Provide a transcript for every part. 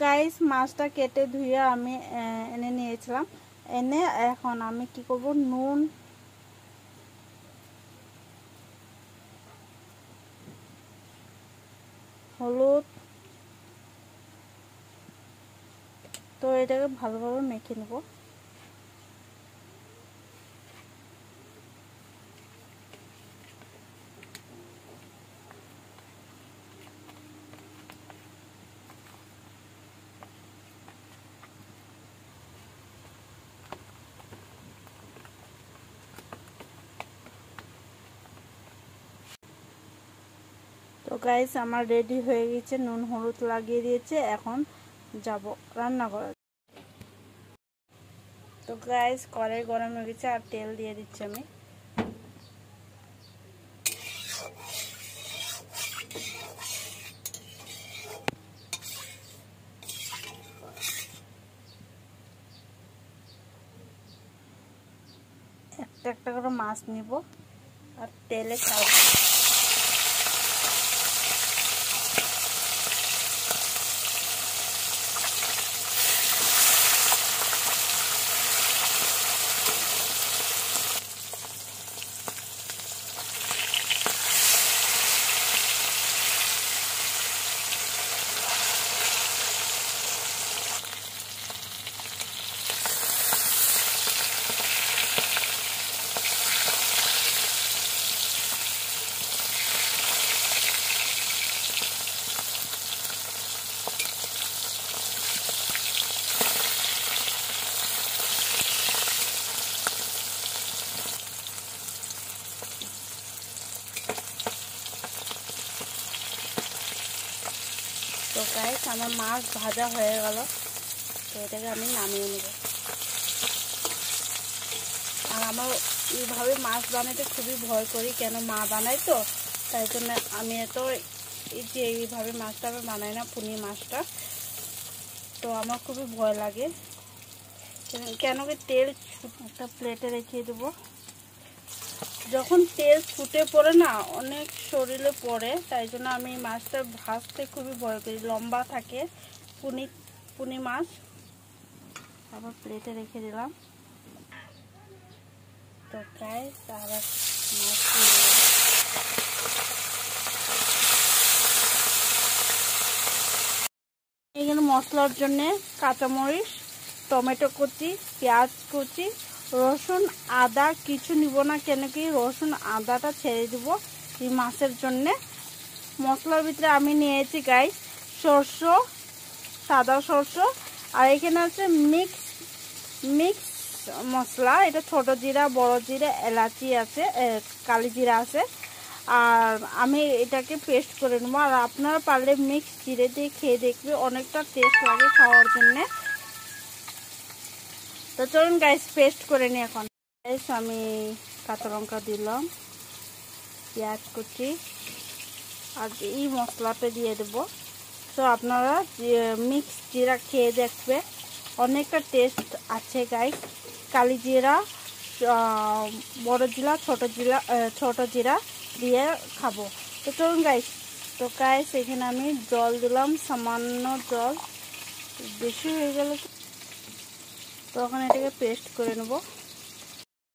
Guys মাছটা কেটে ধুয়ে আমি এনে নিয়েছিলাম। এনে এখন আমি কি করব, নুন, হলুদ, তো এটাকে ভালোভাবে মেখে নেব। তো গাইস আমার রেডি হয়ে গেছে, নুন হলুদ লাগিয়ে দিয়েছে, এখন যাব রান্না করার। তো গাইস কড়াই গরম হয়ে গেছে আর তেল দিয়ে দিচ্ছি আমি। একটা একটা করে মাছ নিব আর তেলে ছাড়ব। তো গাইস আমার মাছ ভাজা হয়ে গেল, তো এটাকে আমি নামিয়ে নেব। আর আমার এইভাবে মাছ বানাতে খুবই ভয় করি, কেন মা বানাই তো, তাই জন্য আমি এইভাবে মাছটা আমি বানাই না, পুনি মাছটা, তো আমার খুবই ভয় লাগে। কেন কি তেল একটা প্লেটে রেখে দেবো। যখন তেল ছুটে পড়ে না অনেক শরীরে পড়ে, তাই জন্য আমি মাছটা ভাজতে খুবই ভয় করি। লম্বা থাকে পুনি মাছ। আবার প্লেটে রেখে দিলাম। তো গাইস আবার মাছ এখানে মশলার জন্য কাঁচামরিচ, টমেটো কুচি, পেঁয়াজ কুচি, রসুন, আদা কিছু নিব না, কেন কি রসুন আদাটা ছেড়ে দিব এই মাছের জন্য। মশলার ভিতরে আমি নিয়েছি গাইস সরষে, সাদা সরষে, আর এখানে আছে মিক্স মশলা, এটা ছোট জিরা, বড় জিরা, এলাচি আছে, কালি জিরা আছে, আর আমি এটাকে পেস্ট করে নেবো। আর আপনারা পারলে মিক্স জিরে দিয়ে খেয়ে দেখবে, অনেকটা টেস্ট লাগে খাওয়ার জন্য। তো চলুন গাইস পেস্ট করে নিই এখন। গাইস আমি কাঁচা লঙ্কা দিলাম, পেঁয়াজ কুচি, আর এই মশলাটা দিয়ে দেবো। তো আপনারা মিক্স জিরা খেয়ে দেখবে, অনেকটা টেস্ট আছে গাইস। কালি জিরা, বড় জিরা, ছোট জিরা দিয়ে খাবো। তো চলুন গাইস। তো গাইস এখানে আমি জল দিলাম, সামান্য জল, বেশি হয়ে গেল তখন এটাকে পেস্ট করে নেব।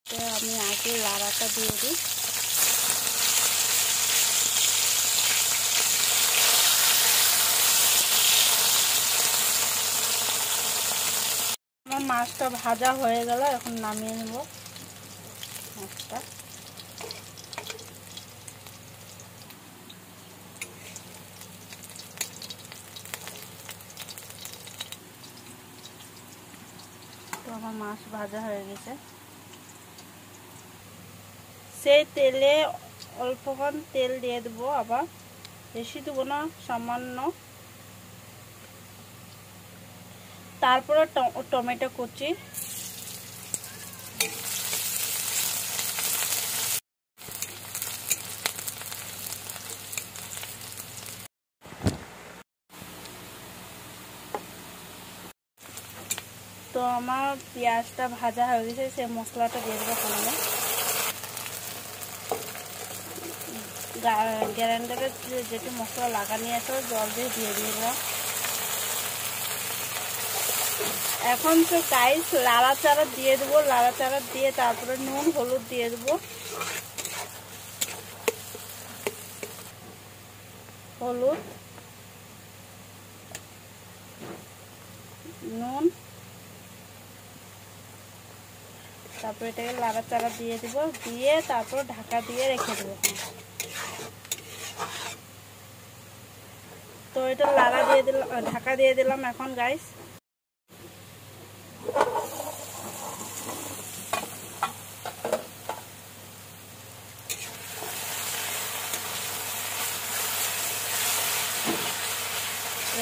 তো আমি আগে লাড়াটা দিয়ে দিই। আমার মাছটা ভাজা হয়ে গেল, এখন নামিয়ে নেব মাছটা। তো আমার মাছ ভাজা হয়ে গেছে। সেই তেলে অল্পক্ষণ তেল দিয়ে দেবো, আবার বেশি দেবো না, সামান্য। তারপরে টমেটো কুচি, তো আমার পেঁয়াজটা ভাজা হয়ে গেছে, সেই মশলাটা দিয়ে দেবো প্রথমে। গ্রাইন্ডারে যেটি মশলা লাগানি আছে জল দিয়ে দিলাম। এখন তো গাইস লাড়াচাড়া দিয়ে দেবো, লাড়াচাড়া দিয়ে তারপরে নুন হলুদ দিয়ে দেবো। হলুদ, নুন, তারপর এটাকে লাড়াচাড়া দিয়ে দেবো, দিয়ে তারপর ঢাকা দিয়ে রেখে দেবো। তো এটা লাড়া দিয়ে দিলাম, ঢাকা দিয়ে দিলাম এখন গাইস।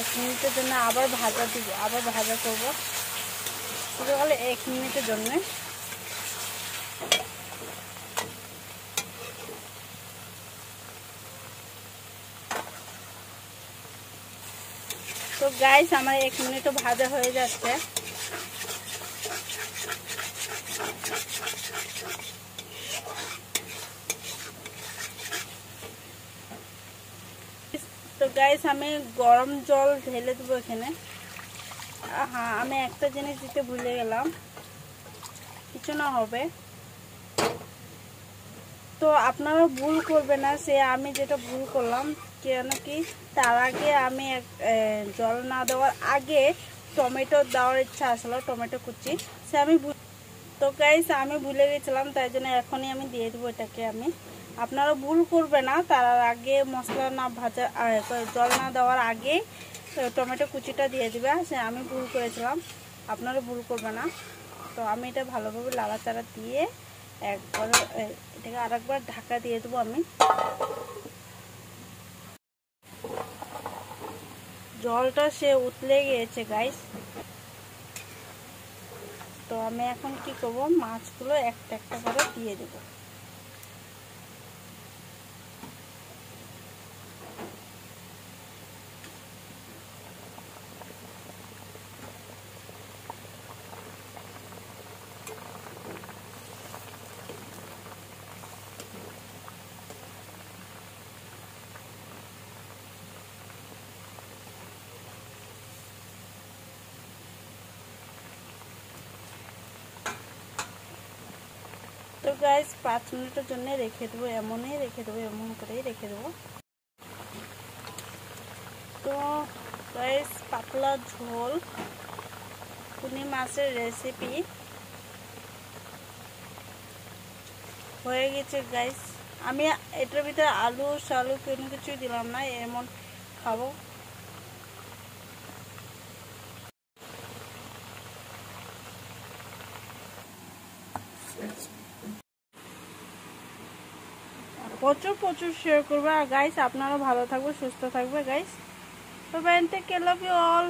এক মিনিটের জন্য আবার ভাজা দিব, আবার ভাজা করবো, শুধু খালি 1 মিনিটের জন্য। তো গাইস আমার 1 মিনিটও ভাজা হয়ে যাচ্ছে। তো গাইস আমি গরম জল ঢেলে দেবো এখানে। হ্যাঁ, আমি একটা জিনিস দিতে ভুলে গেলাম, কিছু না হবে। তো আপনারা ভুল করবে না, সে আমি যেটা ভুল করলাম, কেন কি তার আগে আমি জল না দেওয়ার আগে টমেটো দেওয়ার ইচ্ছা আসলো, টমেটো কুচি, সে আমি তো গাইস আমি ভুলে গেছিলাম, তাই জন্য এখনই আমি দিয়ে দেবো এটাকে। আমি আপনারা ভুল করবে না, তার আগে মশলা না ভাজা, জল না দেওয়ার আগে টমেটো কুচিটা দিয়ে দিবে, সে আমি ভুল করেছিলাম, আপনারা ভুল করবে না। তো আমি এটা ভালোভাবে লাড়াচাড়া দিয়ে একবার এটাকে আরেকবার ঢাকা দিয়ে দেবো আমি। জলটা সে উতলে গিয়েছে গাইস। তো আমি এখন কি করব, মাছগুলো একটা একটা করে দিয়ে দেবো। তো গাইস 5 মিনিটের জন্য রেখে দেবো, এমনই রেখে দেবো, এমন করেই রেখে দেবো। তো গাইস পাতলা ঝোল কুনি মাছের রেসিপি হয়ে গেছে গাইস। আমি এটার ভিতরে আলু শালু কোনো কিছুই দিলাম না, এমন খাবো। প্রচুর প্রচুর শেয়ার করবে। আর গাইস আপনারা ভালো থাকবে, সুস্থ থাকবে গাইস। তো bye, take care, love you all.